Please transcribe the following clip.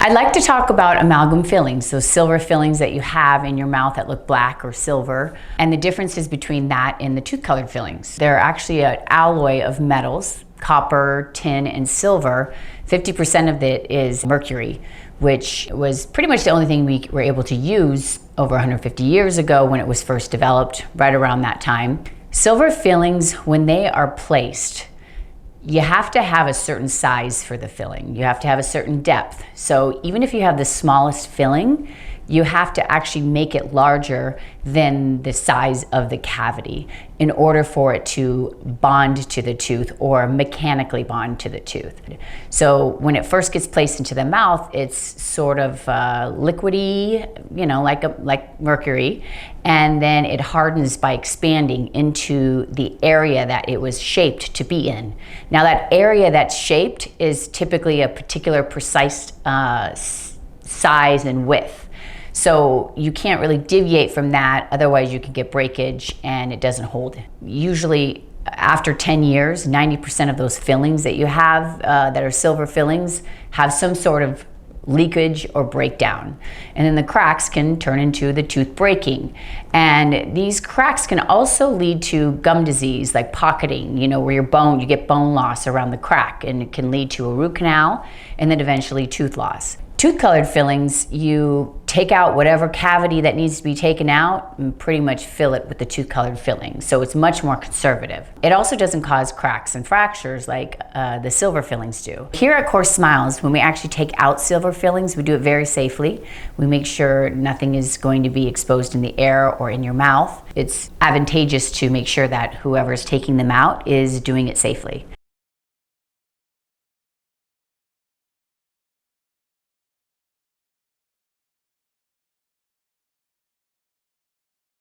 I'd like to talk about amalgam fillings, those silver fillings that you have in your mouth that look black or silver, and the differences between that and the tooth-colored fillings. They're actually an alloy of metals, copper, tin, and silver. 50% of it is mercury, which was pretty much the only thing we were able to use over 150 years ago when it was first developed, right around that time. Silver fillings, when they are placed, you have to have a certain size for the filling. You have to have a certain depth. So even if you have the smallest filling, you have to actually make it larger than the size of the cavity in order for it to bond to the tooth or mechanically bond to the tooth. So when it first gets placed into the mouth, it's sort of liquidy, like mercury, and then it hardens by expanding into the area that it was shaped to be in. Now that area that's shaped is typically a particular precise size and width. So you can't really deviate from that, otherwise you can get breakage and it doesn't hold. Usually after 10 years, 90% of those fillings that you have that are silver fillings have some sort of leakage or breakdown. And then the cracks can turn into the tooth breaking. And these cracks can also lead to gum disease, like pocketing, where you get bone loss around the crack, and it can lead to a root canal and then eventually tooth loss. Tooth-colored fillings, you take out whatever cavity that needs to be taken out and pretty much fill it with the tooth-colored filling. So it's much more conservative. It also doesn't cause cracks and fractures like the silver fillings do. Here at KORsmiles, when we actually take out silver fillings, we do it very safely. We make sure nothing is going to be exposed in the air or in your mouth. It's advantageous to make sure that whoever is taking them out is doing it safely.